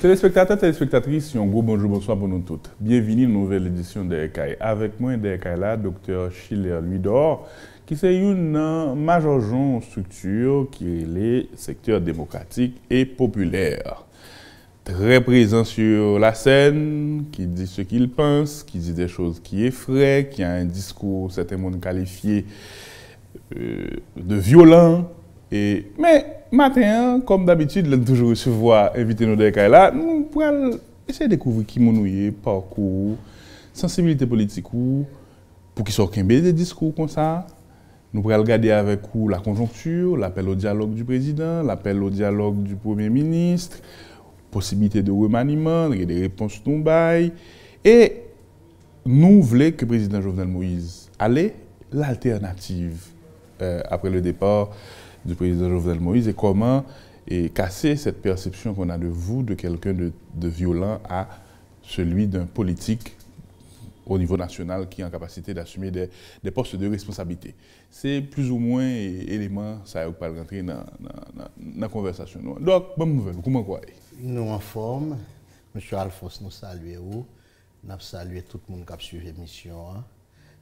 Téléspectateurs, téléspectatrices, un gros bonjour, bonsoir pour nous toutes. Bienvenue à une nouvelle édition de RKI. Avec moi, de RKI là, Dr. Schiller Louis-Dor, qui est une majeure structure qui est le secteur démocratique et populaire. Très présent sur la scène, qui dit ce qu'il pense, qui dit des choses qui effraient, qui a un discours certainement qualifié de violent. Mais matin, comme d'habitude, nous toujours recevoir invité nous de là, nous pourrons essayer de découvrir qui nous parcours, sensibilité politique ou pour qu'ils sortent des discours comme ça. Nous pourrons regarder avec vous la conjoncture, l'appel au dialogue du président, l'appel au dialogue du premier ministre, possibilité de remaniement, des réponses nous bail. Et nous voulons que le président Jovenel Moïse allait l'alternative après le départ du président Jovenel Moïse et comment casser cette perception qu'on a de vous, de quelqu'un de violent, à celui d'un politique au niveau national qui est en capacité d'assumer des postes de responsabilité. C'est plus ou moins élément ça va pas rentrer dans la conversation. Donc, bonne nouvelle, comment quoi? Nous en forme, M. Alphonse nous salue, nous saluons tout le monde qui a suivi l'émission.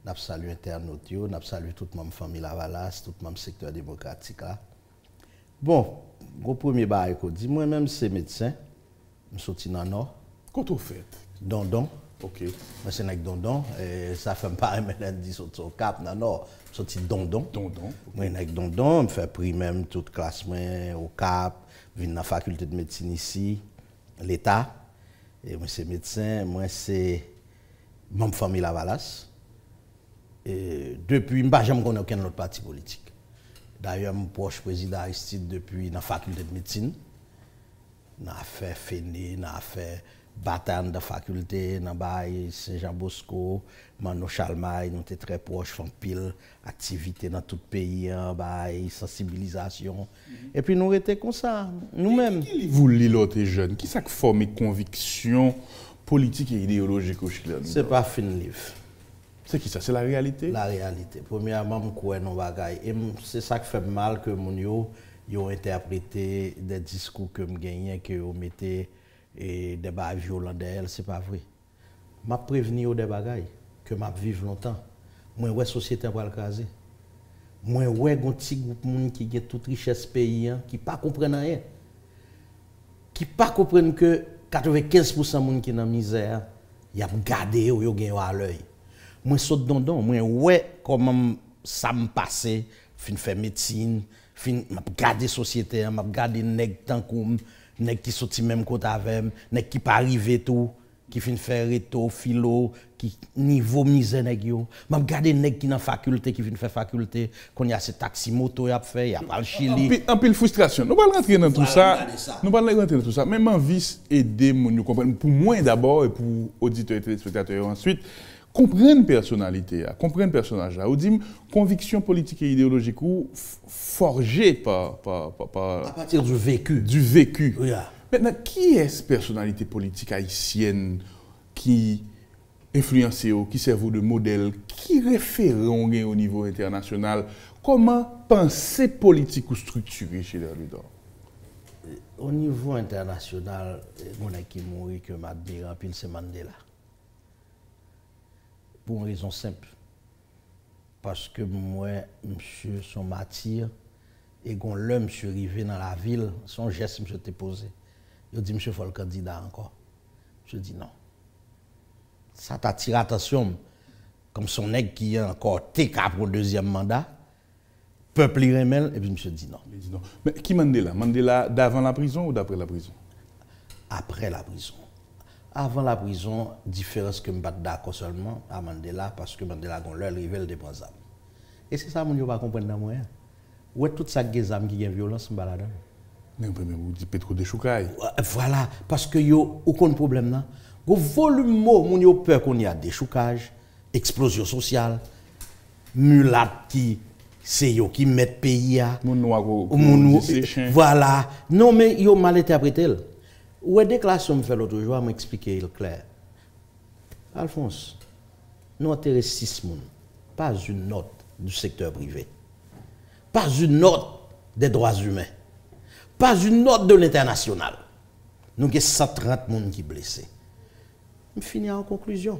Nous saluons internautes, nous saluons toute ma famille Lavalas, tout mon secteur démocratique. Bon, le premier bail, moi-même, c'est médecin. Je suis sorti dans le Nord. Qu'est-ce que vous faites? Dondon. Ok. Je suis avec Dondon. Ça fait pas maintenant dit sorti au Cap, dans le Nord. Je suis sorti Dondon. Dondon. Je suis avec Dondon. Je fais prix même toute classe au Cap. Je viens dans la faculté de médecine ici, l'État. Et moi, c'est médecin. Moi, c'est ma famille Lavalas. Et depuis, je n'ai jamais connu aucun autre parti politique. D'ailleurs, je suis proche président Aristide depuis la faculté de médecine. Je fait Féné, je fait bataille de la faculté, Saint-Jean-Bosco, Mano Chalmaille, nous étions très proches, faisons pile activité dans tout le pays, sensibilisation. Et puis nous étions comme ça, nous-mêmes. Qui vous lisez l'autre jeune? Qui ça forme conviction politique et idéologique au Chili? Ce n'est pas fin livre. C'est qui ça? C'est la réalité? La réalité. Premièrement, je crois non bagaille. Et c'est ça qui fait mal que mon yo ont interprété des discours que je gagnais, que vous mettez des débats violents d'elle. Ce n'est pas vrai. Je prévenu des bagailles que je vivre longtemps. Moi, ouais, société va le caser. Moi, ouais, un petit groupe de monde qui a toute richesse pays, qui ne comprennent rien. Qui ne comprennent que 95% de monde qui sont dans la misère, ils ont gardé, ils ont gagné à l'œil. Moi, je saute dans moi, ouais, comment ça me passe, fin faire médecine, fin garder société, m'a garder nèg tant comme nèg qui sorti même côté avec, nèg qui pas arrivé tout, qui fin faire réto, philo, qui niveau misère nèg yo, m'a garder nèg qui dans faculté, qui fin faire faculté, qu'on y a ce taxi moto y a fait, y a pas le Chili. En pile frustration. Nous pas rentrer dans tout ça. Nous pas rentrer dans tout ça. Même envie aider nous comprendre pour moi d'abord et pour auditeurs et téléspectateurs ensuite. Comprendre personnalité, comprendre personnage, ou dire conviction politique et idéologique ou forgée par à partir du vécu. Du vécu. Oui. Maintenant, qui est cette personnalité politique haïtienne qui influence, qui sert de modèle, qui référent au niveau international? Comment penser politique ou structurée chez les Louis-Dor? Au niveau international, mon qui mourit que m'admire en pile, c'est Mandela. Pour une raison simple. Parce que moi, monsieur, son martyr, et quand l'homme, monsieur, arrivé dans la ville, son geste, monsieur, t'est posé. Il dit, monsieur, il faut le candidat encore. Je dis non. Ça t'attire attention, comme son nègre qui est encore TK pour le deuxième mandat. Peuple y remèle, et puis monsieur dit non. Il dit non. Mais qui Mandela? Mandela d'avant la prison ou d'après la prison? Après la prison. Avant la prison, différence que je ne suis pas d'accord seulement à Mandela, parce que Mandela a leur rival des bons âmes. Et c'est ça que je ne comprends pas dans moi. Où est tout ça qui a violence, je ne sais pas. Mais vous dites Petro de Choucaille. Voilà, parce que n'y a aucun problème. Là. Le volume mot, on a peur qu'on y a des choucages, explosion sociale, mulat qui c'est eux qui mettent pays à. Voilà. Non, mais ils ont mal interprété. Ou est déclaration me fait l'autre jour, m'expliquer clair. Alphonse, nous intéressons 6 personnes, pas une note du secteur privé, pas une note des droits humains, pas une note de l'international. nous avons 130 personnes qui sont blessées. Je finis en conclusion.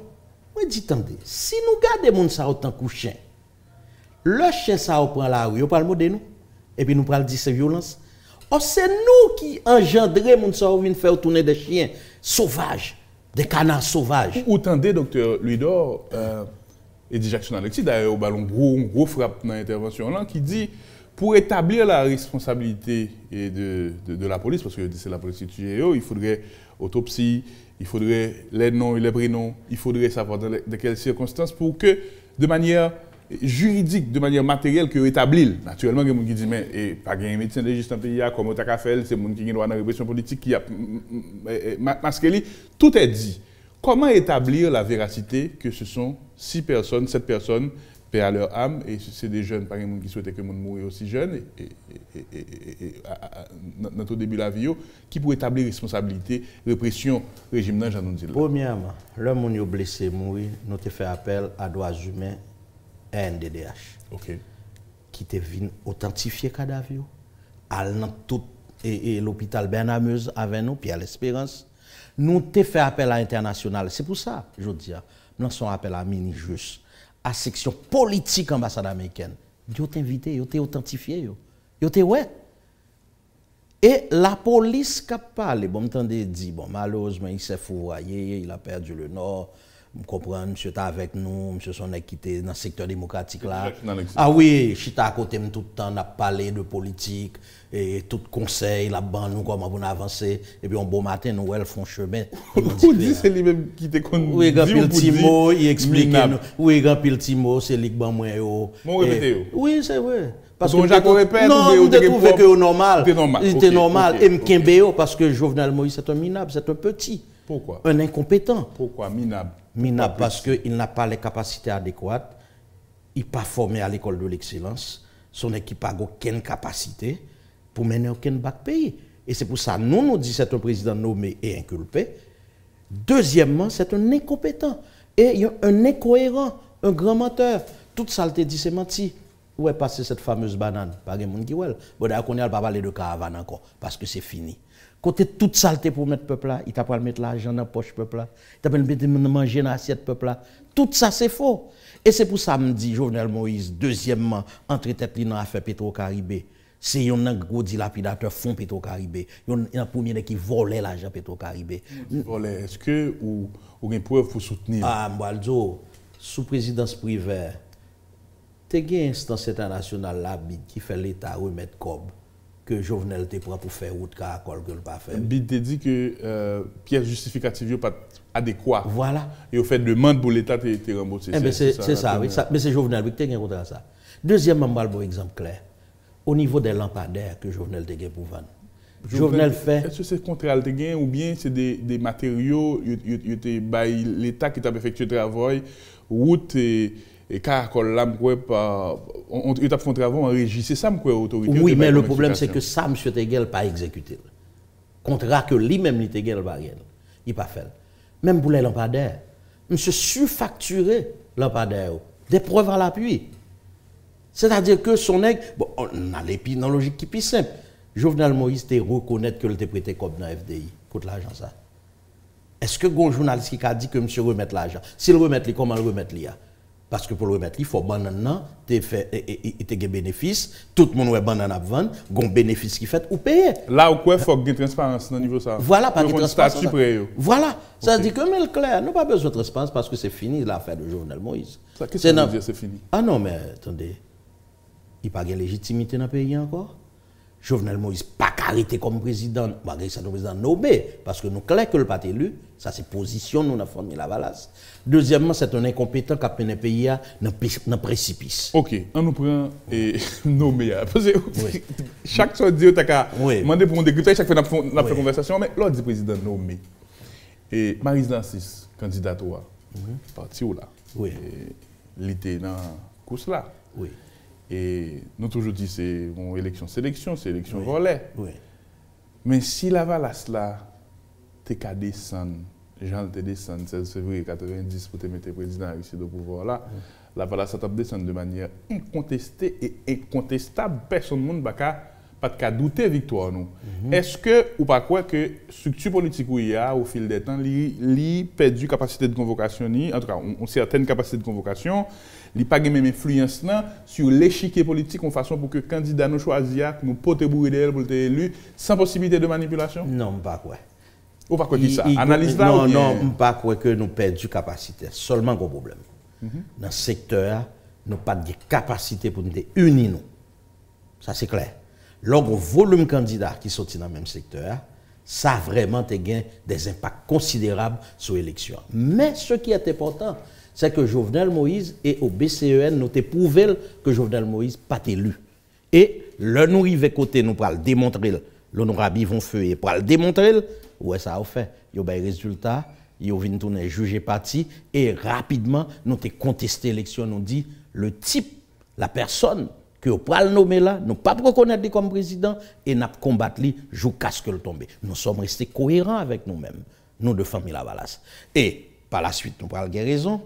Moi, je dis, attendez, si nous gardons les gens autant que chien, le chien ça prend la rue, on parle de nous, et puis nous parlons de ces violences. Or, c'est nous qui engendrons les gens qui viennent faire tourner des chiens sauvages, des canards sauvages. Ou tendez, docteur Louis-Dor, et dit Jackson Alexis, d'ailleurs, au ballon gros frappe dans l'intervention là, qui dit, pour établir la responsabilité de la police, parce que c'est la police qui tue, il faudrait autopsie, il faudrait les noms et les prénoms, il faudrait savoir dans quelles circonstances pour que, de manière juridique, de manière matérielle, que établir. Naturellement, il y a des gens qui disent, mais pas un médecin légiste dans le pays, comme Otaka fait, c'est des gens qui ont une répression politique qui a masqué. Tout est dit. Comment établir la véracité que ce sont 6 personnes, 7 personnes, paix à leur âme, et c'est des jeunes, par exemple, qui souhaitaient que le monde mourrait aussi jeune, dans tout début de la vie, qui pourraient établir responsabilité, répression, régime, j'en ai dit. Premièrement, le monde blessé mourir, nous avons fait appel à droits humains et NDDH. OK. Qui te vient authentifier le cadavre, à tout l'hôpital Bernameuse avec nous, puis à l'Espérance. Nous avons fait appel à l'international. C'est pour ça, je dis, nous avons fait appel à Mini-Jus, à la section politique ambassade américaine. Ils ont invité, ils ont authentifié. Ils ont ouais. Et la police qui a parlé, bon, m'entendez dit, bon, malheureusement, il s'est fourvoyé, il a perdu le nord. Vous comprenez, monsieur était avec nous, monsieur son équité dans le secteur démocratique là. Ah oui, je suis à côté de tout le temps, on a parlé de politique, et tout conseil, là-bas, nous, comment on avancer. Et puis, un beau matin, nous, elles font chemin. Vous dites, c'est lui-même qui te connu. Oui, quand il Timo, il explique. Oui, quand il Timo, c'est lui qui m'a moi. Mon répété. Oui, c'est vrai. Parce que Jacques répète, non, vous trouvez que c'est normal. C'était normal. Okay. Et Mkembeo, parce que Jovenel Moïse, c'est un minable, c'est un petit. Pourquoi? Un incompétent. Pourquoi minable? Minable parce qu'il n'a pas les capacités adéquates. Il n'est pas formé à l'école de l'excellence. Son équipe n'a aucune capacité pour mener aucun bac pays. Et c'est pour ça que nous disons que c'est un président nommé et inculpé. Deuxièmement, c'est un incompétent. Et un incohérent, un grand menteur. Toute saleté dit c'est menti. Où est passée cette fameuse banane? Pas de monde qui ouais. Bon, d'ailleurs, on ne va pas parler de caravane encore, parce que c'est fini. Côté toute saleté pour mettre peuple là, il t'a pas mettre l'argent dans la poche peuple là, il t'a pas mettre manger dans l'assiette peuple là. Tout ça c'est faux. Et c'est pour ça que me dit Jovenel Moïse, deuxièmement, entre tête li dans affaire Petro-Caribé. C'est un gros dilapidateur fond Petro-Caribé. Il y a un premier qui volait l'argent Petro-Caribé. Est-ce que ou une preuve pour soutenir? Ah, moi sous présidence privée, tu as une instance internationale là qui fait l'État remettre cob que Jovenel te prend pour faire route caracol que le pas faire. Bid te dit que pièce justificative n'est pas adéquate. Voilà. Et au fait demande pour l'État te rembourser. C'est ça, oui. Mais c'est Jovenel qui te contre ça. Deuxièmement, bon exemple clair. Au niveau des lampadaires que Jovenel te pour vendre. Jovenel fait. Est-ce que c'est contrat te gain ou bien c'est des matériaux l'État qui t'a effectué le travail, route et caracol là, on t'a fait un travail en régie. C'est ça, quoi, autorité. Oui, mais le problème, c'est que ça, M. Tegel n'a pas exécuté. Contrat que lui-même, Tegel n'a pas il pas fait. Même pour les lampadaires. M. surfacturé lampadaires. Des preuves à l'appui. C'est-à-dire que son aigle, bon, on a dans la logique qui est plus simple. Jovenel Moïse te reconnaître que le prêté comme dans FDI. Coûte l'argent ça. Est-ce que un journaliste qui a dit que M. remet l'argent? S'il remet, comment le remettre là? Parce que pour le remettre, il faut banane, tu as des bénéfices, tout le monde a banane à vendre, un bénéfice qui fait ou payer. Là où il faut qu'il y ait transparence au niveau de ça. Voilà, pas de transparence. Voilà, ça okay. dit que mais le clair, nous pas besoin de transparence parce que c'est fini l'affaire de Jovenel Moïse. Qu'est-ce que ça veut dire c'est fini? Ah non, mais attendez, il n'y a pas de légitimité dans le pays encore. Jovenel Moïse pas arrêté comme président, malgré ça, le président nommé, parce que nous clair que le pas élu, ça c'est position, nous avons formé la valasse. Deuxièmement, c'est un incompétent qui a mené le pays dans le précipice. Ok, on nous prend et nommé. Parce que oui. Chaque fois, tu as demandé pour un décryptage, chaque fois, on a fait conversation, mais l'autre dit président nommé. Et Marie Nancis, candidatoire, parti où là? Oui. Il était dans la course là. Oui. Et nous toujours dit c'est une élection-sélection, c'est élection relais. Oui. Mais si la valasse là, t'es qu'à descendre, Jean te descendre, 16 février 90 pour te mettre président ici de pouvoir là, la valasse a descendu de manière incontestée et incontestable. Personne ne peut pas de cas douter victoire nous. Est-ce que ou pas quoi que structure politique où il y a au fil des temps li perdu capacité de convocation ni en tout cas une certaine capacité de convocation, li pas même influence sur l'échiquier politique en façon pour que candidat nous choisir nous porter bourrer d'elle pour être élu sans possibilité de manipulation? Non, pas quoi. Ou pas quoi qui ça? Analyse là non, ou bien... non, pas quoi que nous perdu capacité, seulement gros problème. Dans le secteur, nous pas de capacité pour nous unir nous. Ça c'est clair. Lorsqu'on volume candidat qui sorti dans le même secteur, ça a vraiment des impacts considérables sur l'élection. Mais ce qui est important, c'est que Jovenel Moïse et au BCEN, nous avons prouvé que Jovenel Moïse n'a pas élu. Et le nous arrive côté, nous pourrons le démontrer, l'honorable Yvon Feuillet pour le démontrer, ouais, ça a fait. Il y a des résultats, il y a une tourner juger parti, et rapidement, nous avons contesté l'élection, nous dit le type, la personne, que vous pouvez le nommer là, nous ne pas reconnaître comme président et nous combattre lui jusqu'à ce que le tombe. Nous sommes restés cohérents avec nous-mêmes, nous de famille Lavalas. Et par la suite, nous prenons raison,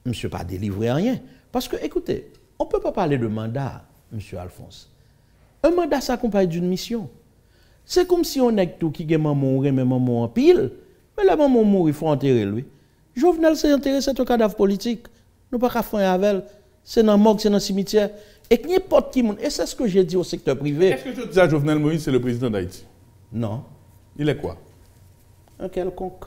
monsieur pas délivré rien. Parce que, écoutez, on ne peut pas parler de mandat, monsieur Alphonse. Un mandat s'accompagne d'une mission. C'est comme si on est tout qui est maman, mais maman en pile. Mais la maman mourit, il faut enterrer lui. Jovenel s'est enterré, c'est un cadavre politique. Nous ne pouvons pas faire avec elle. C'est dans le morgue, c'est dans le cimetière. Et n'importe qui, et c'est ce que j'ai dit au secteur privé. Est-ce que tu dis à Jovenel Moïse, c'est le président d'Haïti? Non. Il est quoi? Un quelconque.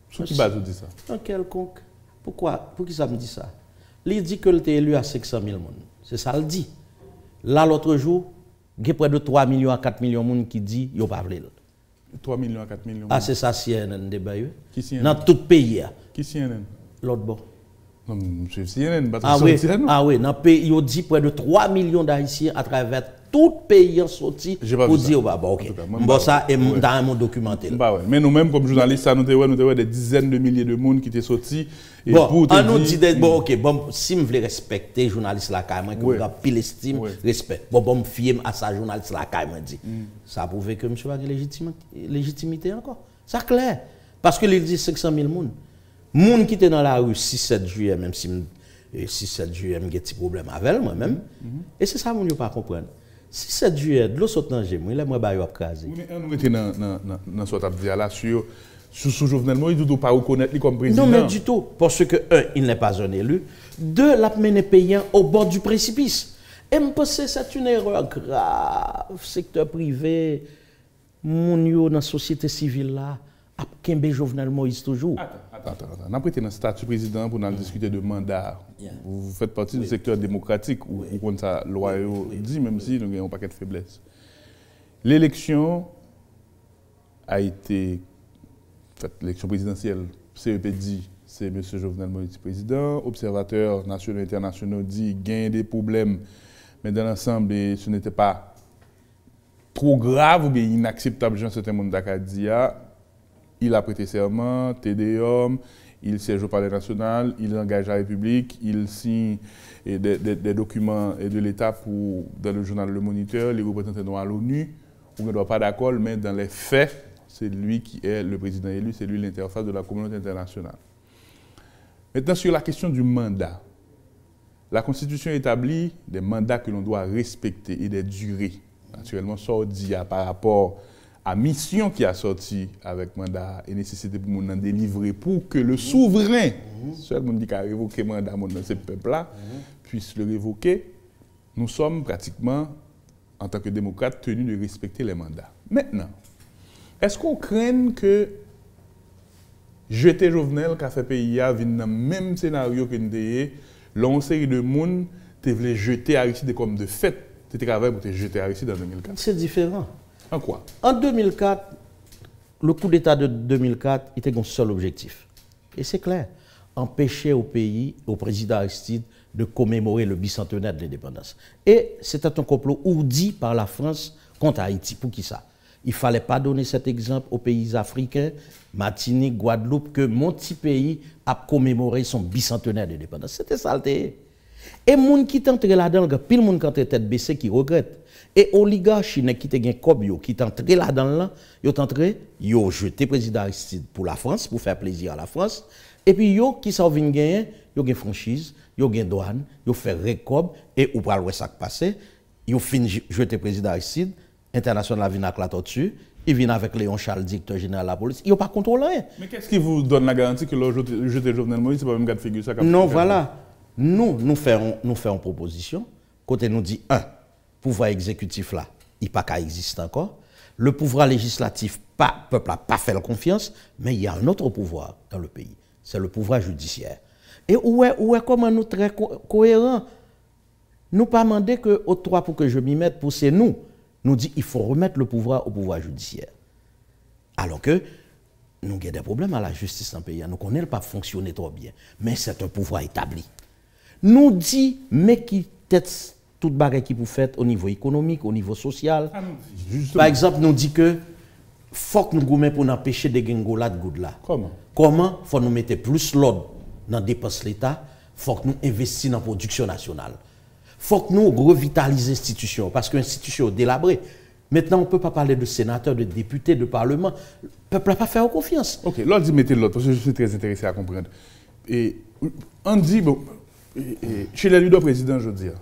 Sous qui base vous dit ça? Un quelconque. Pourquoi? Pour qui ça me dit ça? Il dit que était élu à 500 000 personnes. C'est ça le dit. Là, l'autre jour, il y a près de 3 millions à 4 millions de personnes qui disent qu'ils n'ont pas voulu. 3 millions à 4 millions. Ah, c'est ça, CNN débat. Qui CNN? Dans tout le pays. Qui CNN? L'autre bord. Non, monsieur CNN, pas ah oui, ah oui, dans le pays, il dit près de 3 millions d'Haïtiens à travers tout le pays en sorti pour dire, bah, ok, bon, ça est dans mon documentaire. Bah ouais. Mais nous-mêmes, comme journalistes, nous avons des dizaines de milliers de monde qui étaient sortis. Bon, on nous dit, bon, ok, bon, si je veux respecter journaliste là, carrément, que vous avez pile estime, respect. Bon, me fier à ça, journaliste là, carrément dit. Ça prouve que monsieur a de légitimité encore. Ça clair. Parce que il dit 500 000 personnes. Moun qui était dans la rue 6-7 juillet, même si 6-7 juillet, j'ai un petit problème avec moi-même. Et c'est ça que je ne peux pas comprendre. 6-7 juillet, de l'eau saute dans le gémon, il est moins bas crasé. Nous mettons dans ce tape là sur Jovenel Moïse, du tout pas reconnaître comme président. Non, mais du tout. Parce que, un, il n'est pas un élu. Deux, l'a mené payant au bord du précipice. Et je pense que c'est une erreur grave. Secteur privé, mon yo dans la société civile là. Kembe Jovenel Moïse toujours. Attends. On a prêté dans le statut président pour discuter de mandat. Vous faites partie du secteur démocratique où on ça loi dit, même si nous avons un paquet de faiblesses. L'élection a été faite, l'élection présidentielle, CEP dit, c'est M. Jovenel Moïse président. Observateurs nationaux et internationaux dit qu'il y a des problèmes, mais dans l'ensemble, ce n'était pas trop grave ou bien inacceptable, genre certains monde d'Acadia. Il a prêté serment, TDOM, il siège au Palais national, il engage la République, il signe des documents de l'État dans le journal Le Moniteur, les représentants à l'ONU. On ne doit pas d'accord, mais dans les faits, c'est lui qui est le président élu, c'est lui l'interface de la communauté internationale. Maintenant, sur la question du mandat, la Constitution établit des mandats que l'on doit respecter et des durées. Naturellement, ça dit par rapport à la mission qui a sorti avec mandat et nécessité pour nous en délivrer pour que le souverain, seul monde qui a révoqué le mandat dans ce peuple-là, puisse le révoquer. Nous sommes pratiquement, en tant que démocrates, tenus de respecter les mandats. Maintenant, est-ce qu'on craint que jeter Jovenel qui a fait pays à venir dans le même scénario que nous avons, l'on série de monde te voulait jeter Aristide comme de fait, tu étais travaillé pour te jeter Aristide en 2004? C'est différent. En quoi? En 2004, le coup d'État de 2004 était un seul objectif. Et c'est clair, empêcher au pays, au président Aristide, de commémorer le bicentenaire de l'indépendance. Et c'était un complot ourdi par la France contre Haïti. Pour qui ça? Il ne fallait pas donner cet exemple aux pays africains, Martinique, Guadeloupe, que mon petit pays a commémoré son bicentenaire d'indépendance. C'était ça. Et les gens qui sont entrés là-dedans, pile de gens qui ont tête baissée qui regrettent. Et oligarches qui te gen kob yo, qui sont entrés là-dedans, ils ont jeté le président Aristide pour la France, pour faire plaisir à la France. Et puis, yo qui sont venus gagner, ils ont une franchise, ils ont une douane, ils ont fait récob, et ou pral wè ça passé, ils ont fini jeter le président Aristide, international vient avec la tortue, il vient avec Léon Charles, directeur général de la police, il n'a pas contrôlé rien. Mais qu'est-ce qui vous donne la garantie que le jeté Jovenel Moïse, c'est pas même cas de figure ça? Non, voilà. Nous faisons proposition. Côté nous dit, pouvoir exécutif là, il pas qu'à exister encore. Le pouvoir législatif, le peuple n'a pas fait la confiance, mais il y a un autre pouvoir dans le pays. C'est le pouvoir judiciaire. Et où est comment nous très cohérents? Nous pas demander que aux trois pour que je m'y mette, pour c'est nous. Nous dit il faut remettre le pouvoir au pouvoir judiciaire. Alors que nous avons des problèmes à la justice dans le pays. Nous connaissons pas fonctionner trop bien. Mais c'est un pouvoir établi. Nous dit, mais qui tête toute bagarre qui vous faites au niveau économique, au niveau social. Par exemple, nous dit que faut que nous goumons pour empêcher des gringolades de là. Comment faut nous mettre plus l'ordre dans les dépenses de l'État? Faut que nous investissions dans la production nationale. Faut que nous revitalisions l'institution, parce que l'institution est délabrée. Maintenant, on ne peut pas parler de sénateurs, de députés, de parlement. Le peuple n'a pas fait confiance. Ok, l'autre dit mettez l'autre, parce que je suis très intéressé à comprendre. Et on dit, bon, chez les leaders présidents, je veux dire,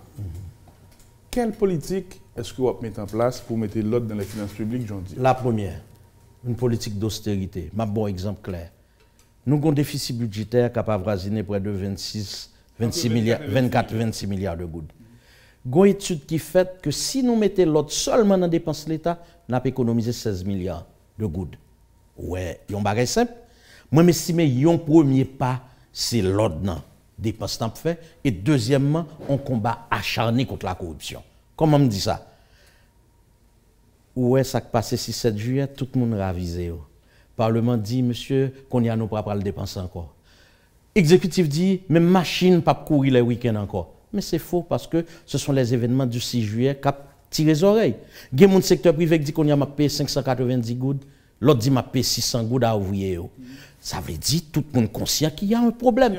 quelle politique est-ce que vous mettez en place pour mettre l'autre dans les finances publiques, j'en dis? La première, une politique d'austérité. Un bon exemple clair. Nous avons un déficit budgétaire capable de rasiner près de 24-26 milliards de gouttes. Il y a une étude qui fait que si nous mettons l'autre seulement dans la dépense de l'État, nous avons économisé 16 milliards de gouttes. Ouais, il y a un bagage simple. Moi, j'estime que un premier pas, c'est l'autre dans dépense qu'on fait. Et deuxièmement, on combat acharné contre la corruption. Comment me dit ça? Ouais, ça qui passé 6-7 juillet, tout le monde ravisé. Le Parlement dit, monsieur, qu'on y a nous pas le dépenser encore. Exécutif dit, même machine pas courir les week-ends encore. Mais c'est faux parce que ce sont les événements du 6 juillet qui tirent les oreilles. Il y a mon secteur privé qui dit qu'on y a payé 590 gouttes, l'autre dit m'a payé 600 gouttes à ouvrier. Ça veut dire tout le monde conscient qu'il y a un problème.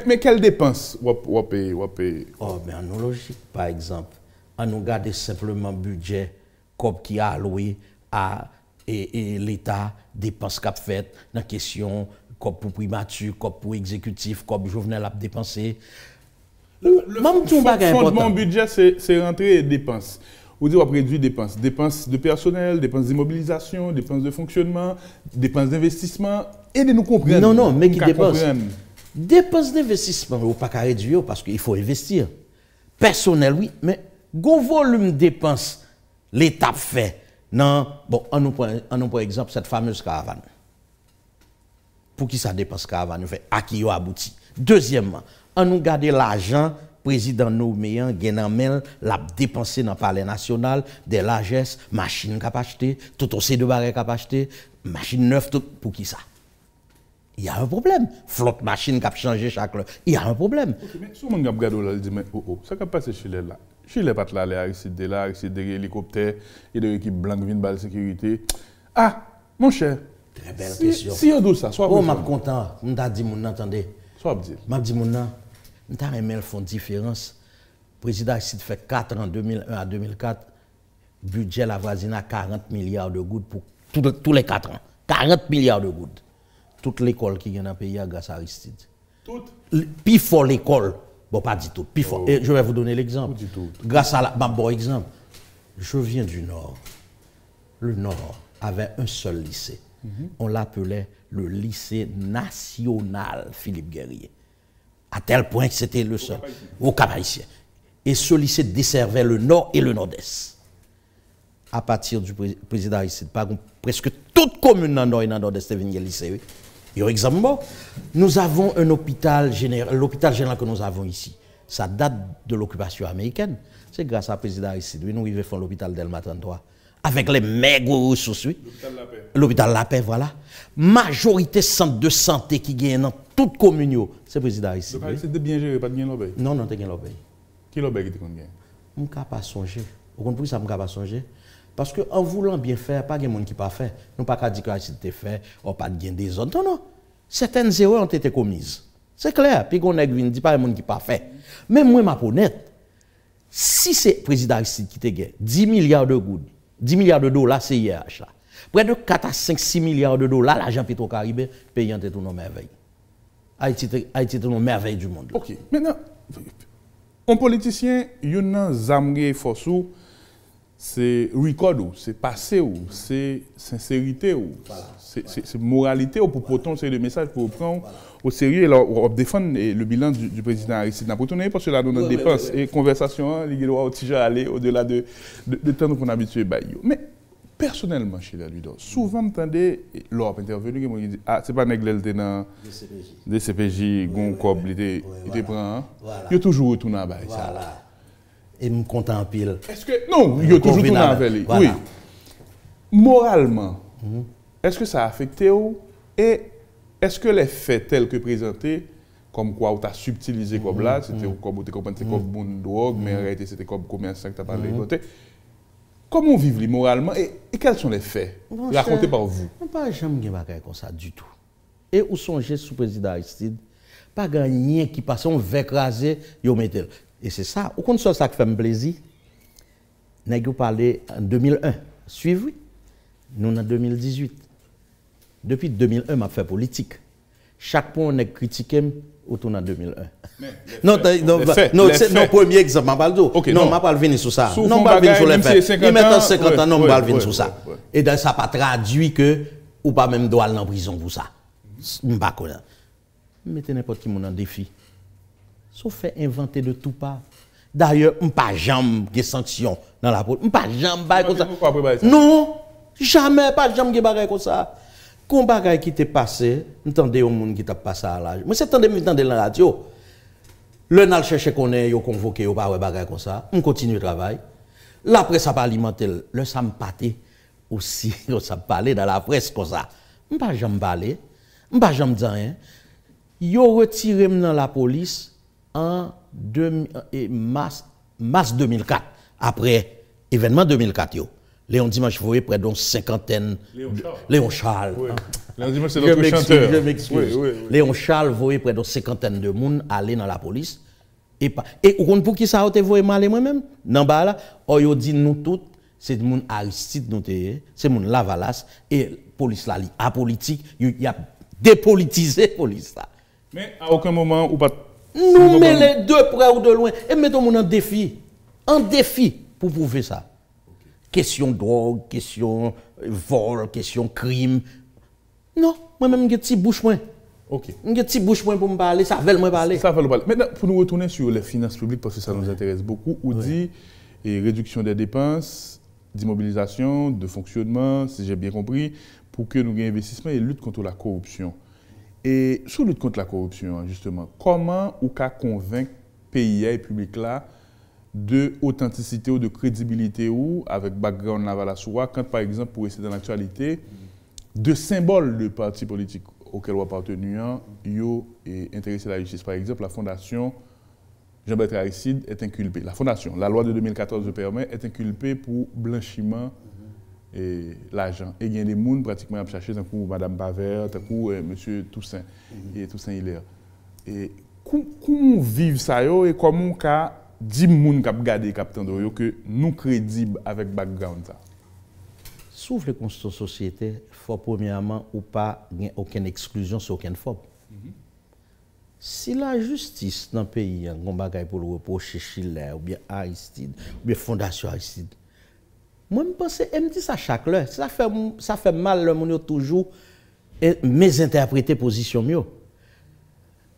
Mais quelle dépense vous payez? Oh, mais en logique, par exemple, on nous garde simplement le budget qui a alloué à l'État, dépenses qu'a fait dans la question, comme pour primature, comme pour exécutif, comme Jovenel a dépensé. Le fondement budget, c'est rentrée et dépenses. Vous dites, on réduit dépenses. Dépenses de personnel, dépenses d'immobilisation, dépenses de fonctionnement, dépenses d'investissement. Aidez-nous comprendre. Non, mais qui dépense? Dépenses d'investissement, on ne peut pas réduire parce qu'il faut investir. Personnel, oui, mais gros volume de dépenses, l'État fait. Non, bon, on nous prend exemple cette fameuse caravane. Pour qui ça dépense caravane? À qui il a abouti? Deuxièmement, on nous garde l'argent, président nommé, Guénamel, l'a dépensé dans le palais national, des largesses, machines qu'a acheté, tout aussi de barres qu'a acheté, machines neuves, tout. Pour qui ça? Il y a un problème. Flotte machine qui a changé chaque heure. Il y a un problème. Okay, mais si on regarde là, il dit, mais ça qui a passé chez les là. Chez les pattes là, les Aristide des hélicoptères et des équipes blanches viennent de sécurité. Ah, mon cher. Très belle question. Si on dit ça, soit. Oh, je suis content. Je t'ai dit, mon entendez. Soit dit. Je dit, mon nom. Je t'ai aimé le fond de différence. Le président Aristide fait 4 ans, 2001 à 2004. Budget la voisine à 40 milliards de gouttes pour tous les 4 ans. 40 milliards de gouttes. Toute l'école qui vient dans le pays grâce à Aristide. Toute? Puis fort l'école. Bon, pas du tout. Puis fort. Et je vais vous donner l'exemple. Grâce à bon exemple. Je viens du Nord. Le Nord avait un seul lycée. On l'appelait le lycée national Philippe Guerrier. À tel point que c'était le seul. Au Cap-Haïtien. Et ce lycée desservait le Nord et le Nord-Est. À partir du président Aristide, presque toute commune dans le Nord et dans le Nord-Est est venue au lycée. Par exemple, nous avons un hôpital général, l'hôpital général que nous avons ici. Ça date de l'occupation américaine. C'est grâce à président Aristide. Nous arrivons à faire l'hôpital Delma 33. Avec les maigres ressources. L'hôpital La Paix, voilà. Majorité centre de santé qui gagne dans toute commune, c'est président Aristide. Donc Aristide bien géré, pas de gain l'obéi. Non, tu gain l'obéi. Qui l'obéi qui te gagne? Je ne peux pas songer. Vous comprenez ça, je ne peux pas songer? Parce qu'en voulant bien faire, pas de monde qui pas fait. Nous pas dire que Aristide te fait, ou pas de gain des autres. Non, non. Certaines erreurs ont été commises. C'est clair. Puis on ne dit pas de monde qui pas fait. Mais moi, ma honnête, si c'est le président Aristide qui te gagne 10 milliards de gouttes, 10 milliards de dollars, c'est IRH là. Près de 4 à 5, 6 milliards de dollars, l'argent Petro-Caribé, payant tout nos merveilles. Haïti est une merveille du monde. Ok. Maintenant, un politicien, il y a un zamgé forçou. c'est record, c'est passé, c'est sincérité, c'est moralité, pour pourtant c'est le message pour prendre au sérieux et on défendre le bilan du président Aristide. N'a pas tourné parce que là, dans notre dépense et conversation, il doit déjà aller au-delà de temps qu'on a habitué. Mais personnellement, chez la Ludo, souvent, m'entendez, l'OP intervenu, il dit, ah, c'est pas Neglel dans DCPJ, Goncob, il était prend, il a toujours retourné à Baye. Voilà. Et me contemple. Est-ce que. Non, il a toujours retourné avec lui. Oui. Moralement, est-ce que ça a affecté ou et est-ce que les faits tels que présentés, comme quoi tu as subtilisé comme là, c'était comme tu comprends, c'était comme une drogue, mais en réalité c'était comme commerçant que tu as parlé. Comment vivre moralement et quels sont les faits racontés par vous? On ne peut jamais faire comme ça du tout. Et où songez sous président Aristide, pas gagner qui passe, on va écraser, yo mettel. Et c'est ça, au contraire, ça qui fait me plaisir. Nous avons parlé en 2001. Suivez, nous en 2018. Depuis 2001, je fait politique. Chaque point, on a critiqué autour de 2001. Non, premier exemple, je parle d'eau. Non, je ne parle pas venir sur ça. Non, je ne parle pas venir sur les faits. Il met 50 ans, non, je ne parle pas venir sur ça. Et ça n'a pas traduit que, ou pas même doit aller en prison pour ça. Je ne sais pas comment. Mettez n'importe qui en défi. Sauf fait inventer de tout part. D'ailleurs, je ne pas jamais des sanctions dans la police. Je ne pas jamais comme ça. Non, jamais pas jamais des comme ça. Quand un bagage qui t'est passé, entendez au monde qui t'a passé à l'âge. Moi, c'est attendez dans la radio. Le n'a cherché qu'on est convoqué ou pas ouais bagage comme ça. On continue le travail. La presse a pas alimenté le ça me pâté aussi, ça parler dans la presse comme ça. Je ne pas jamais parler. Je ne pas jamais dire rien. Yo retiré dans la police en mars 2004, après événement 2004. Léon Dimanche, vous voyez, près d'une cinquantaine. Léon Charles. Oui. Léon Dimanche, c'est notre chanteur. Je m'excuse. Oui. Léon Charles, vous voyez, près d'une cinquantaine de monde aller dans la police. Et vous comprenez pour qui ça a été voyé mal moi-même? Dans bas là, on dit nous toutes, c'est le monde Aristide, c'est le monde Lavalas, et la police là, apolitique, il a dépolitisé la police là. Mais à aucun moment, ou pas. Nous mettons les deux près ou de loin et mettons en défi. En défi pour prouver ça. Question drogue, question vol, question crime. Non, moi-même, j'ai un petit bouche moins. Ok. J'ai un petit bouche moins pour me parler, ça veut me parler. Ça veut me parler. Maintenant, pour nous retourner sur les finances publiques, parce que ça nous intéresse beaucoup, on dit réduction des dépenses, d'immobilisation, de fonctionnement, si j'ai bien compris, pour que nous ayons investissement et lutte contre la corruption. Et sous lutte contre la corruption, justement, comment ou qu'a convaincre pays et public là de authenticité ou de crédibilité ou avec background Laval Soua quand par exemple pour rester dans l'actualité de symboles de partis politiques auxquels on appartenu yo et intéressé à la justice. Par exemple, la fondation Jean-Bertrand Aristide est inculpée. La fondation, la loi de 2014 le permet, est inculpée pour blanchiment et l'argent. Et il y a des gens pratiquement à chercher, tant que Mme Baver, tant que M. Toussaint et Toussaint Hilaire. Et comment vivre ça et comment on dit aux gens qui ont gardé que nous crédibles avec le background ça? Sauf les constitutions de société, il faut premièrement ou pas aucune exclusion sur aucune forme. Si la justice dans le pays a un bagage pour le reprocher Schiller ou bien Aristide ou bien Fondation Aristide, moi, je pense que je me dis ça chaque heure. Ça fait mal, le monde toujours mésinterpréter position mieux.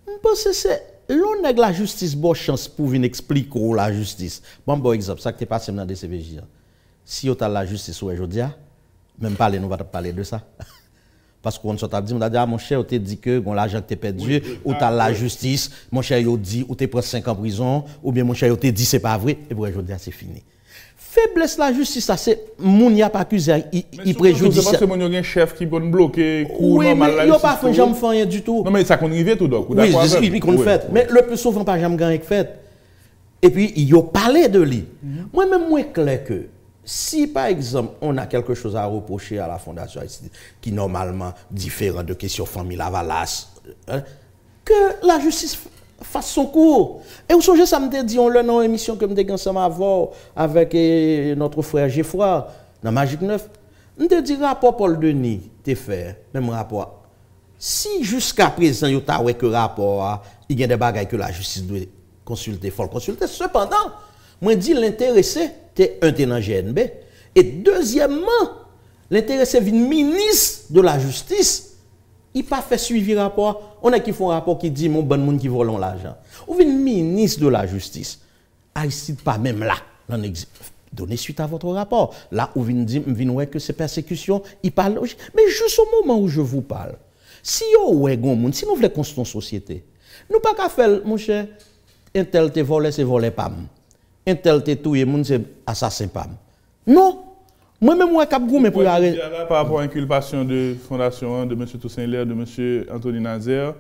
Je pense que c'est l'on a la justice, bonne chance pour venir expliquer la justice. Bon exemple, ça qui est passé dans le DCPJ. Si on a la justice aujourd'hui, même parler, nous va parler de ça. Parce qu'on s'est dit, mon cher, on t'a dit que l'argent que tu as perdu, ou tu as la justice, mon cher, il dit, ou tu prends 5 ans en prison, ou bien mon cher, il t'a dit, c'est pas vrai, et pour aujourd'hui, c'est fini. Faiblesse la justice, ça c'est mon n'y a pas accusé, il préjudice. C'est parce que mon chef qui peut bloquer, oui, mais il n'y a pas jamais fait rien du tout. Non, mais ça qu'on arrive tout donc. Oui, qu'on fait. Mais le plus souvent, pas jamais gagné fait. Et puis, il a parlé de lui. Moi-même, moi, clair que si, par exemple, on a quelque chose à reprocher à la Fondation Aristide, qui est normalement différent de questions famille Lavalas, que la justice fasse son cours. Et vous songez, ça me dit, on l'a dans l'émission que je me ensemble avant avec notre frère Geoffroy, dans Magique 9. Je te dis, rapport Paul Denis, t'es fait, même rapport. Si jusqu'à présent, il y a que rapport, il y a des bagages que la justice doit consulter, il faut le consulter. Cependant, Moi, dis l'intéressé, t'es un tenant GNB. Et deuxièmement, l'intéressé vient ministre de la justice. Il n'a pas fait suivi rapport. On a qui font un rapport qui dit mon bon monde qui vole l'argent. Ou vient ministre de la justice. Haïti pas même là. Donnez suite à votre rapport. Là où vient dire que c'est persécution, il parle. Mais juste au moment où je vous parle, si si nous voulons construire une société, nous pas qu'à faire, mon cher, un tel te volé, c'est volé pas. Un tel te touye, c'est assassin pas. Non. Moi-même, moi, cap goumé pour arrêter. Par rapport à l'inculpation de fondation de M. Toussaint Hilaire, de M. Anthony Nazaire,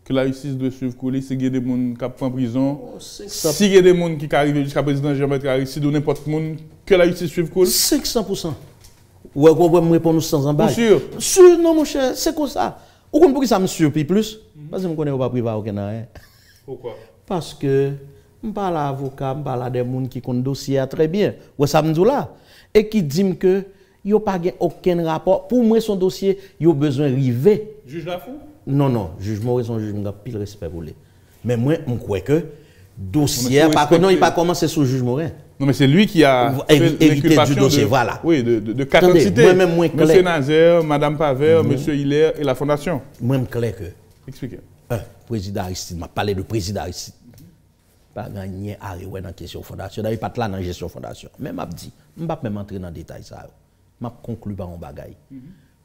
que la justice doit suivre couler, si il y a des gens qui sont en prison, si il y a des gens qui arrivent jusqu'à président Jean-Maître Aristide ou n'importe qui, que la justice suive couler. 500%. Ouais, vous pouvez me répondre sans embâche. Sûr. Sûr, non, mon cher, c'est comme ça. Vous comprenez pourquoi ça me surprit plus? Parce que je ne connais pas privé aucun rien. Pourquoi? Parce que je parle à l'avocat, je parle à des gens qui connaissent le dossier très bien. Vous savez là. Et qui disent que il n'y a pas aucun rapport. Pour moi, son dossier, il y a besoin de river. Juge la fou? Non, non, jugement, son jugement, pile respect pour lui. Mais moi, je crois que dossier, par contre, non, il n'a pas commencé sur le juge Morin. Non, mais c'est lui qui a hérité du dossier, voilà. Oui, de quatre entités. M. Nazaire, Mme Paver, M. Hilaire et la Fondation. Moi, je clair que. Expliquez. Président Aristide, m'a parlé de président Aristide. Pas gagné à dans la question fondation. D'ailleurs, pas là dans la gestion fondation. Mais m'a dit, je ne vais pas même entrer dans le détail ça. Je conclue par un bagage.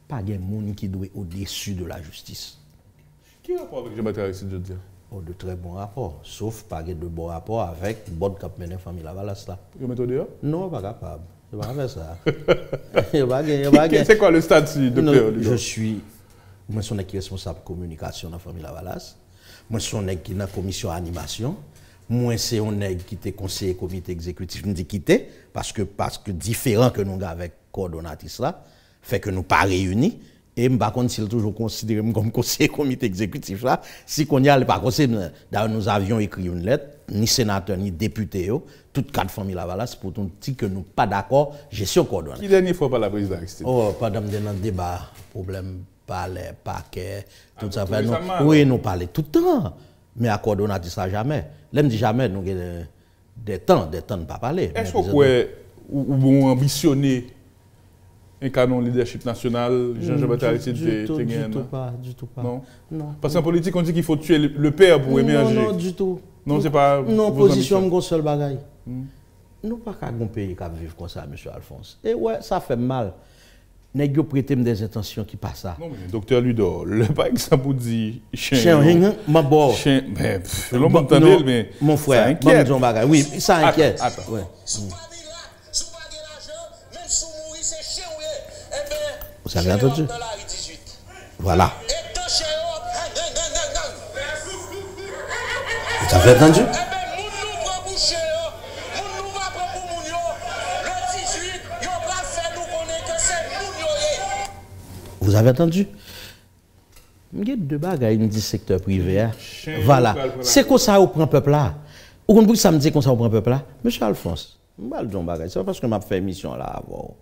Pas de monde qui doit au-dessus de la justice. Qui rapport avec Jean-Maître Aristide, je veux dire? Oh, de très bons rapports. Sauf pas de bons rapports avec le bon cap mené famille Lavalas là. Vous mettez dehors? Non, pas capable. Je ne vais pas faire ça. C'est quoi le statut, docteur? Je suis. Moi, je suis responsable de communication dans la famille Lavalas. Moi, je suis qui dans la commission animation. Moi, c'est un qui était conseiller comité exécutif. Je me dis quitter parce que différent que nous avons avec coordonnatrice là, fait que nous pas réunis. Et par contre, s'il toujours considéré comme conseiller comité exécutif là, si qu'on y a pas conseiller, nous avions écrit une lettre, ni sénateur ni député, toutes quatre familles Lavalas pour nous dire que nous pas d'accord gestion coordonnée. Qui dernière fois par la présidente Aristide? Oh, pas dans le débat, problème, parler, paquet, tout ça. Oui, nous parlons tout le temps. Mais à coordonnatrice ça jamais. L'aime dit jamais, nous avons des temps de ne pas parler. Est-ce que vous ambitionnez un canon leadership national, Jean-Baptiste Aristide? Du tout pas. Non? Non. Parce qu'en politique, on dit qu'il faut tuer le père pour émerger. Non, du tout. Non, c'est pas. Non, position, mon seul bagaille. Nous pas qu'à un pays qui vivre comme ça, M. Alphonse. Et ouais, ça fait mal. N'est-ce pas prêter des intentions qui passent ça? Non, mais docteur Ludor, par exemple, vous dit chien, ma bon. Chien, mais l'homme entendait, mais. Mon frère, oui, ça inquiète. Attends. Ouais. Vous avez entendu? Voilà. Vous avez entendu? Vous avez entendu? Il y a deux bagages du secteur privé. Voilà. C'est comme ça qu'on prend le peuple là. Vous comprenez ça me dit comme ça qu'on prend le peuple là? Monsieur Alphonse, c'est parce que je fais émission là avant.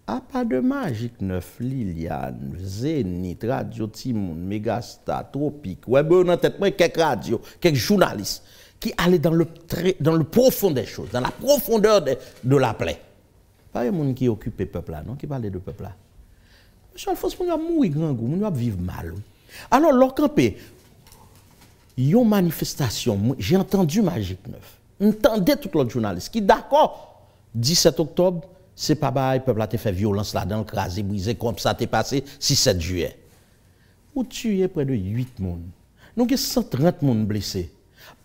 A pas de Magique 9, Liliane, Zénith, Radio Timoun, Megastar, Tropique, Web, on a tête quelques radios, quelques journalistes qui allaient dans le profond des choses, dans la profondeur de la plaie. Pas les gens qui occupent le peuple là, non, qui parlent de peuple là. Monsieur Alphonse, on va mourir grand goût, on va vivre mal. Alors, leur campé, il y a une manifestation, j'ai entendu Magique 9, entendez tout l'autre journaliste qui d'accord, 17 octobre, c'est pas bail, le peuple a fait violence là-dedans, crasé, brisé, comme ça t'est passé 6-7 juillet. Ou tué près de 8 personnes. Nous avons 130 personnes blessées.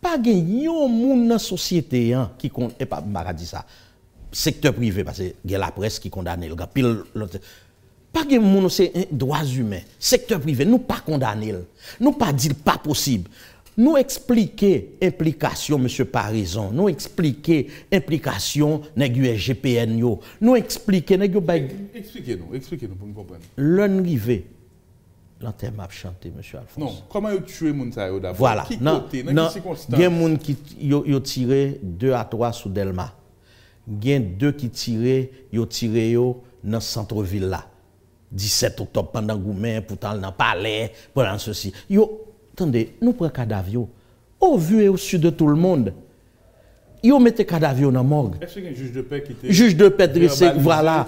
Pas de monde dans la société qui compte, et pas dit ça, secteur privé, parce que il y a la presse qui condamne le gars, pile l'autre. Pas de monde, c'est droits humains. Secteur privé, nous pas condamner. Nous pas dire pas possible. Nous expliquer implication, M. Parison. Nous expliquer implication, GPN. Nous expliquer, Expliquez-nous pour nous comprendre. L'un rivé, l'antenne m'a chanté, M. Alphonse. Non, comment vous tuez les gens d'abord? Voilà. Qui non, côté, il y a des gens qui ont tiré 2 à 3 sous Delma. Il y a 2 qui ont tiré dans le centre-ville là. 17 octobre pendant Goumen, pourtant dans le palais, pendant ceci. Attendez, nous prenons cadavre. Au vu et au su de tout le monde. Ils mettent cadavre dans la morgue. Est-ce qu'il y a un juge de paix qui était... Juge de paix dressé, voilà.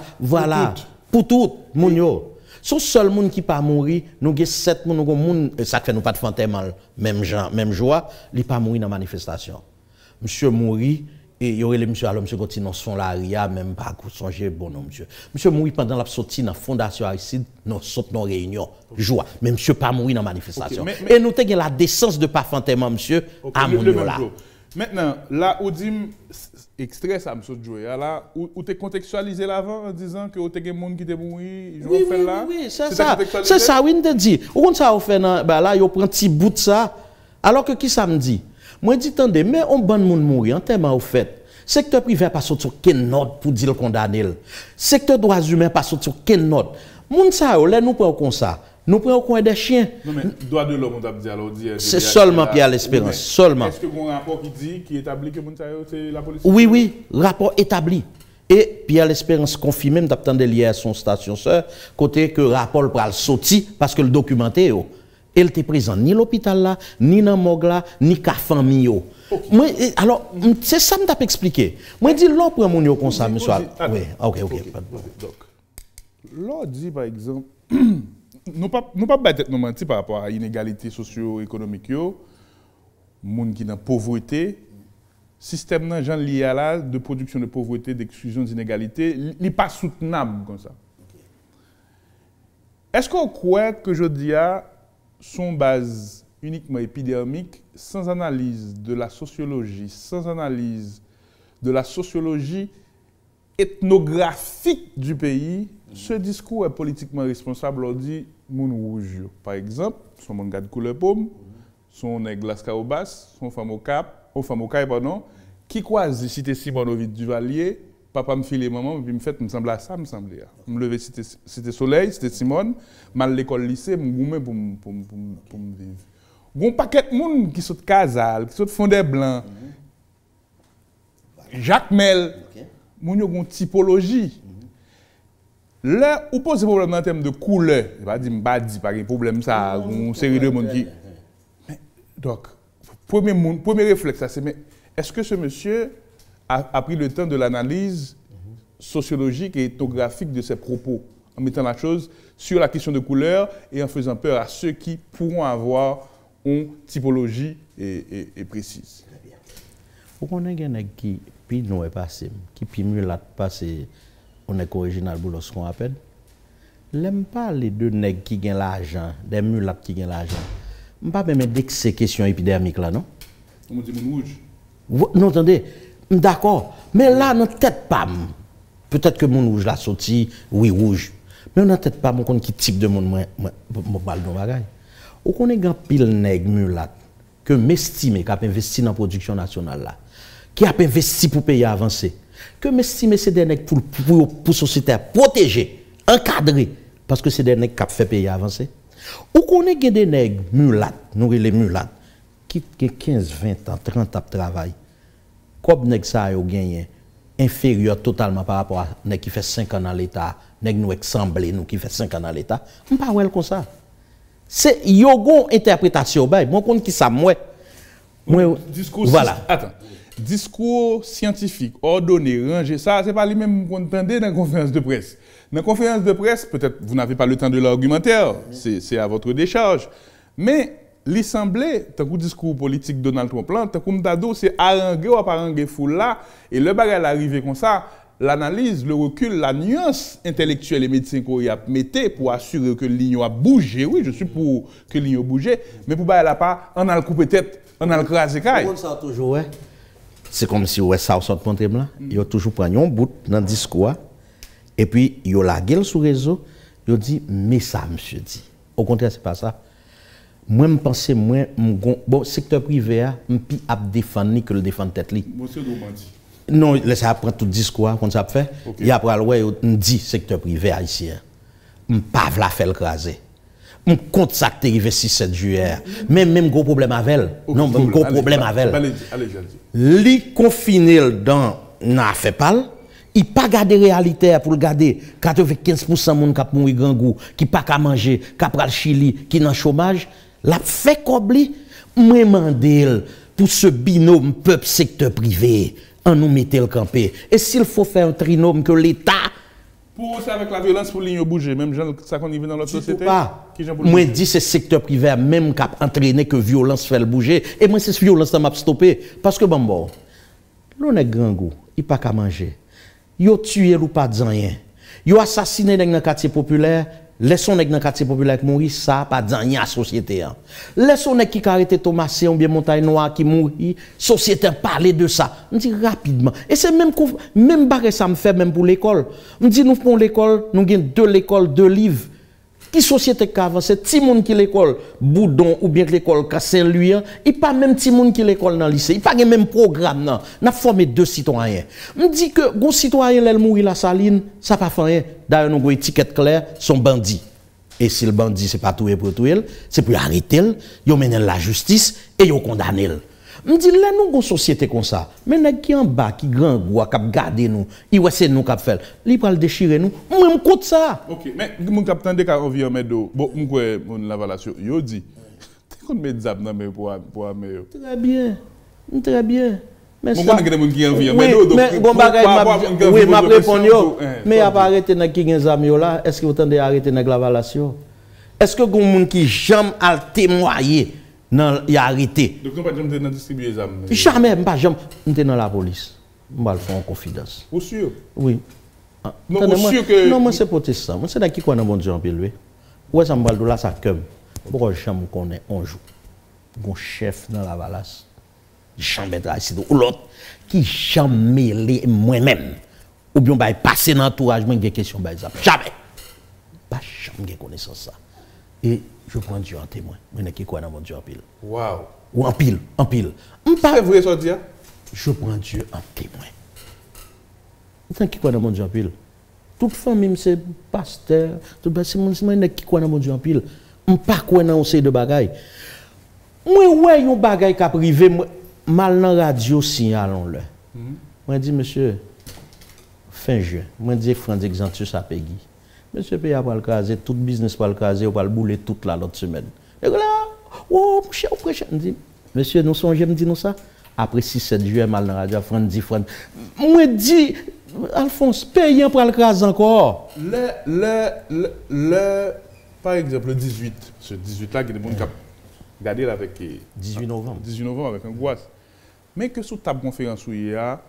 Pour tout, moun yo. Son seul monde qui pas mourir, nous avons 7 moun, ça fait nous pas de fantôme même joie, il pas mourir dans la manifestation. Monsieur mourir, et il y aurait les monsieur alors monsieur continue son la ria même pas songer bon non monsieur. Monsieur mourir pendant la sortie dans la fondation Aristide, nous saute nos réunions, joie, mais monsieur pas mourir dans la manifestation. Et nous avons la décence de pas fantôme monsieur à moun yo là. Maintenant, là, où dit extrait ça, M. Joe, là, où tu contextualisé l'avant en disant que tu as des gens qui sont morts, oui, c'est ça. C'est ça, oui, on te dit. Où ça on fait là, il prend un petit bout de ça. Alors que qui ça me dit? Moi, je dis, attendez, mais on ban moun mourir, en termes au fait. Secteur privé n'a pas sorti sur quelle note pour dire le condamner. Secteur droits humains pas sorti sur quelle note. Moun ça, là, nous prenons comme ça. Nous prenons coin des chiens. Non, mais droit de l'homme, on a dit alors. C'est seulement Pierre l'Espérance. Seulement. Est-ce que vous avez un rapport qui établit que c'est la police? Oui, rapport établi. Et Pierre l'Espérance confirme, même d'attendre lié à son station sœur, côté que rapport pral sorti parce que le documenté, elle était présent ni l'hôpital là, ni dans morgue là, ni qu'à famille. Moi, alors, c'est ça que je t'ai expliqué. Moi, je dis, l'on prend mon comme ça, monsieur. Oui, ok. Donc, l'on dit par exemple, nous pas peut-être nous mentir par rapport à l'inégalité socio-économique, monde qui dans pauvreté, système nan gens lié à la de production de pauvreté, d'exclusion d'inégalité, il n'est pas soutenable comme ça. Est-ce qu'on croit que je dis à son base uniquement épidermique, sans analyse de la sociologie, sans analyse de la sociologie ethnographique du pays, ce discours est politiquement responsable, on dit moun rouge. Par exemple, son moun gade couleur pomme, son glace caobas, son femme au cap, pardon, qui croise cité Simonovic Duvalier, papa me file maman, puis me fait me semble à ça, me semble. Me lever cité Soleil, cité Simone, mal l'école lycée, me goumer pour me vivre. Gon paquet de monde qui saute Casal, qui saute Fondé Blanc. Jacques Mel, moun yo gon typologie. Là, où pose problème en termes de couleur, je pas dire pas de problème ça, une série de monde qui donc premier réflexe c'est mais est-ce que ce monsieur a pris le temps de l'analyse sociologique et ethnographique de ses propos en mettant la chose sur la question de couleur et en faisant peur à ceux qui pourront avoir une typologie et précise. Vous connaissez un nèg qui puis nous est passé, qui puis mieux là passé on est original boulot ce qu'on appelle. L'aime pas les deux nèg qui gagnent l'argent, des mulattes qui gagnent l'argent. Je ne pas même dire que c'est question épidermique là non. On dit mon rouge. Non attendez, d'accord, mais là dans tête pas peut-être que mon rouge l'a sorti, oui rouge. Mais on a tête pas mon compte qui type de monde moi parle de bagaille. On connaît grand pile nèg mulatte que m'estime qui a investi dans la production nationale là, qui a investi pour payer avancer. Que m'estime c'est des nèg pour société protéger, encadrer parce que c'est des nèg qui fait payer avancer. Ou connaît des nèg mulattes, nous les mulattes qui ont 15, 20 ans, 30 ans de travail. Comme nèg ça yo gagné inférieur totalement par rapport à nèg qui fait 5 ans dans l'état, nèg nous semblé nous qui fait 5 ans dans l'état. On pas wel comme ça. C'est yogon interprétation bay, bon compte qui ça moi. Discours voilà. Attends. Discours scientifique, ordonné, rangé, ça c'est pas lui même qu'on entendait dans la conférence de presse. Dans la conférence de presse, peut-être vous n'avez pas le temps de l'argumentaire, c'est à votre décharge. Mais l'Assemblée, tant que discours politique Donald Trump, tant que m'dado c'est haranguer ou pas haranguer foule là, et le bagage arrivé comme ça, l'analyse, le recul, la nuance intellectuelle et médecine qu'on y a mettez pour assurer que l'union a bougé. Oui, je suis pour que l'union bouge, mais pour pas pas, on a le coupé tête, on a le crasé caille. Ça toujours c'est comme si ouais ça sort de là, il a toujours pris un bout dans le discours et puis il a la gueule sur le réseau, il dit mais ça monsieur dit. Au contraire c'est pas ça. Moi je pense moi bon secteur privé a défendre que le défendre tête li. Monsieur Domanti. Non, laissez apprendre tout discours comme ça fait. Okay. Et après ouais on dit secteur privé haïtien. On pas la faire craser. On compte ça qui est arrivé 6-7 juillet. Même gros problème avec elle. Non, même gros problème avec elle. Li confiné dans n'a fait pas. Il pas garder réalité pour garder 95% moun qui mouri grand goût, qui pas qu'à manger, qui pral Chili, qui dans chômage, l'a fait cobli moi mandel pour ce binôme peuple secteur privé. on nous mettait le campé. Et s'il faut faire un trinôme que l'État... Pour ça, avec la violence, pour l'igno bouger, même gens, ça qu'on y vit dans notre société. Pas. Moi, je dis c'est secteur privé même qui a entraîné que violence fait le bouger. Et moi, c'est violence qui m'a stoppé. Parce que bon, l'on est grand goût, il n'y a pas qu'à manger. Ils ont tué ou pas de rien. Ils ont assassiné dans le quartier populaire. Laissons dans le quartier populaire qui mourir, ça n'a pas de rien à la société. Laissons qui a arrêté Thomas ou bien Montagne Noire qui mourit, société parler de ça. On dit rapidement. Et c'est même barre ça me fait même pour l'école. On dit nous pour l'école, nous avons deux l'école, deux livres. Qui société qui avance, c'est petit monde qui l'école Boudon ou bien l'école Saint-Louis, il pas même petit monde qui l'école dans le lycée, il pas même programme non. On a formé deux citoyens. On dit que gon citoyen l'elle mourir la saline, ça pas fait rien. D'ailleurs nous avons étiquette claire, son bandit. Et si le bandit c'est pas tout pour tout c'est pour arrêter, yo mener la justice et yo condamner. On dit là nous une société comme ça. Mais nèg qui en bas qui grand goua qui garder nous, il ouais c'est nous qui faire. Li pral déchirer nous. Même compte ça. OK, mais mon capitaine de ka environnement do. Bon, mon lavalation, yo dit. T'es qu'on met zap dans mais pour mais. Très bien. Très bien. Mais ça. Mon connait des monde qui environnement do. Mais bon bagay oui, m'a répondre yo. Mais a pas arrêter nèg qui gen zam yo là, est-ce que vous tendez arrêter nèg lavalation? Est-ce que gon monde qui jamais a témoigner non, il a arrêté. Donc, nous ne pouvons pas distribuer les armes. Jamais, pas jamais. Nous sommes dans la police. Nous allons faire en confidence. Vous sûr? Oui. Non, vous sûr que... Non, moi, c'est protestant. Moi, c'est là qui connaît mon Dieu en pile. Ouais, ça me parle de là, ça comme. Pourquoi jamais connaît un jour? Un chef dans la valasse. Jamais ici. Ou l'autre qui jamais mêlé moi-même. Ou bien, passer dans l'entourage, moi, des questions, jamais. Pas jamais connaissance ça. Et je prends Dieu en témoin. Je qui crois dans mon Dieu en pile. Waouh. Ou en pile, en pile. C'est vrai ça dire? Je prends Dieu en témoin. Vous qui croit dans mon Dieu en pile? Toute famille, c'est pasteur, tout c'est mon qui croit dans mon Dieu en pile. Je ne pas quoi dans un de bagaille. Moi, ouais, un bagaille qui a privé, mal dans la radio, signalons-le. Moi, dis, monsieur, fin juin, moi, dis, Franz Exantius à Peggy. Monsieur P.A. va le caser, tout business va le caser, on va le bouler toute l'autre semaine. Et là, oh, mon cher, monsieur, nous sommes, je me dis nous ça. Après 6-7 juillet, mal dans la radio, Franz dit, moi, dis, Alphonse, payant pour le caser encore. Par exemple, le 18, ce 18 là, il y a des gens qui ont regardé avec 18 novembre. 18 novembre avec angoisse. Mais que sous table conférence où il y a,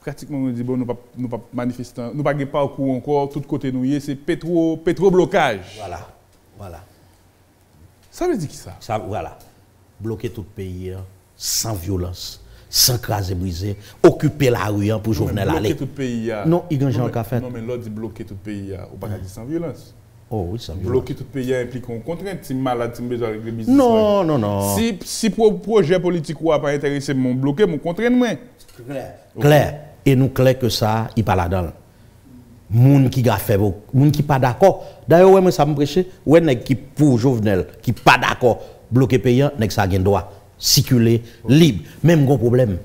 pratiquement, on dit, bon, nous pas manifestants, nous pas parcours encore, tout côté nous, c'est pétro-blocage. Voilà. Ça veut dire qui ça? Ça, voilà. Bloquer tout le pays sans violence, sans craser briser, occuper la rue pour Jovenel aller. Bloquer tout le pays. Non, il y a un genre qui a fait. Non, mais l'autre dit bloquer tout le pays, ou pas dire sans violence. Oh oui, sans violence. Bloquer tout le pays implique une contrainte, si malade, si besoin avec le business. Non. Si projet politique ou pas intéressé, mon bloquer, mon contrainte, moi. Clair. Et nous clair que ça, il pas là-dedans. Moun qui a fait, moun qui pas d'accord. D'ailleurs, ouais, moi ça me prêche, ouais, nèg qui pour Jovenel, qui pas d'accord, bloquer payant, nèg ça gen droit circuler libre. Même gros problème.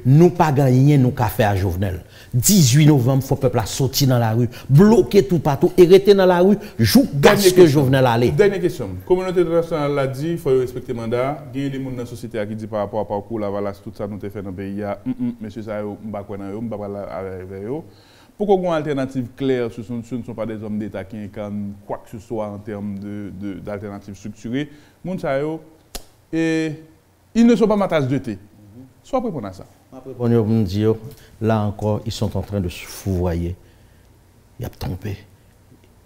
Nous pas gagner nous qu'a fait à Jovenel. 18 novembre, faut peuple a sorti dans la rue, bloquer tout partout, et rester dans la rue, joue gaz que Jovenel allait. Dernière question. La communauté internationale l'a dit, il faut respecter le mandat. Il y a des gens dans la société qui disent par rapport au parcours, la valasse, tout ça, nous avons fait dans le pays. Monsieur ça, je ne sais pas quoi, je ne sais pas avec eux. Pourquoi une alternative claire, ce ne sont pas des hommes d'État qui incarnent quoi que ce soit en termes d'alternatives structurées. Et ils ne sont pas ma tasse de thé. Sois prêt pour ça. Après, on me dit, là encore, ils sont en train de se fourvoyer. Ils ont trompé.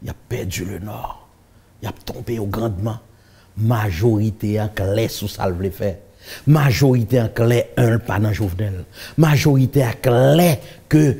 Ils ont perdu le Nord. Ils ont trompé au grandement. Majorité en clair sous ça le faire. Majorité en clair un pas dans Jovenel. Majorité en clair que,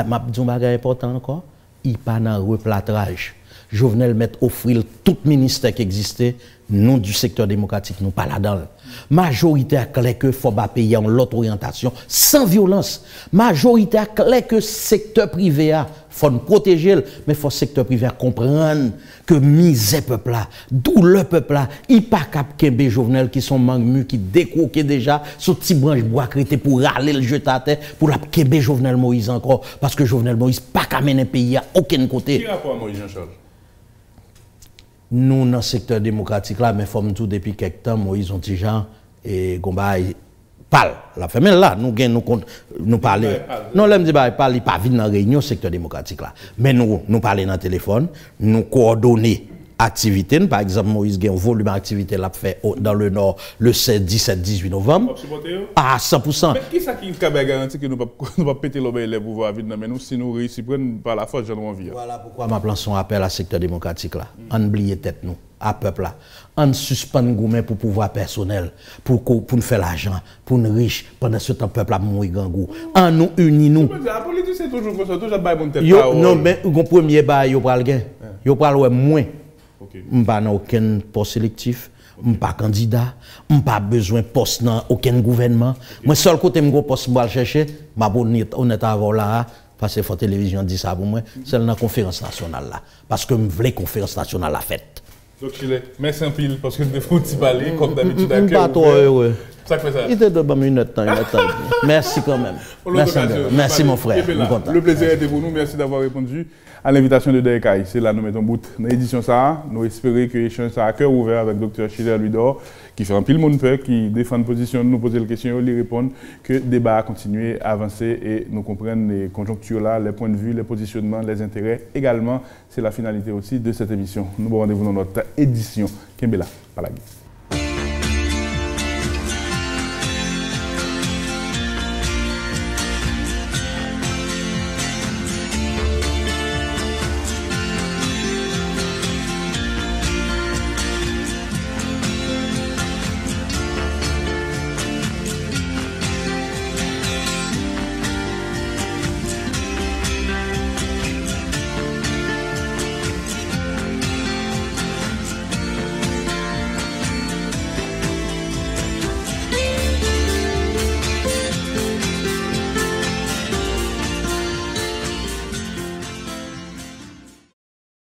ma disons bagage important encore, il pas dans replâtrage. Jovenel met offrir tout ministère qui existait, nous du secteur démocratique, nous pas là-dedans. Majorité a clair que faut payer en l'autre orientation sans violence. Majorité a clair que secteur privé a faut protéger, mais faut secteur privé à comprendre que misère peuple là, d'où le peuple là, il pas cap kembe Jovenel qui sont mangu qui décroqué déjà sur petit branche bois crété pour râler le jeter à terre pour la kembe Jovenel Moïse encore parce que Jovenel Moïse pas qu'à mener pays à aucun côté. Qui rapport à Moïse Jean-Charles? Nous, dans le secteur démocratique, là, mais comme tout depuis quelques temps, Moïse ont dit gens et Gombaï parle. La famille là, nous parler. Non, l'aime dit parle, il pas vite dans réunion secteur démocratique là. Mais nous parler dans le téléphone, nous coordonner activité, par exemple Moïse Gué, volume d'activité l'a fait dans le nord le 16, 17, 18 novembre. À 100%. Mais qui ça qui garantit que nous ne pas péter les pouvoirs vite mais nous si nous réussissons par la force, j'en envie. Voilà pourquoi ma plan son appel à secteur démocratique là. On oublie tête nous, à peuple là. On suspend gourmet pour pouvoir personnel, pour nous faire l'argent, pour nous riches pendant ce temps peuple a mourir gangou. On nous unit nous. La politique c'est toujours comme ça, toujours bail mon tête. Non mais au premier bail yo pral gain. Yo pral ouais moins. Je pas dans aucun poste sélectif, je pas candidat, je pas besoin de poste dans aucun gouvernement. Moi seul côté me poste moi chercher, m'a honnête avant là parce que la télévision dit ça pour moi, c'est dans la conférence nationale là parce que me voulais conférence nationale la fête. Donc merci un pile parce que de faut y parler comme d'habitude pas trop heureux. Ça fait ça. Il était de bonne minute temps, merci quand même. Merci mon frère. Le plaisir était pour nous, merci d'avoir répondu à l'invitation de DECAI. C'est là nous mettons bout dans l'édition ça. Nous espérons que l'échange ça à cœur ouvert avec Dr. Schiller Louis-Dor, qui fait un pile monde peur, qui défend une position, nous poser les questions, lui répondre, que le débat a continué à avancer et nous comprendre les conjonctures là, les points de vue, les positionnements, les intérêts. Également, c'est la finalité aussi de cette émission. Nous vous rendez-vous dans notre édition. Kembela, Palagi.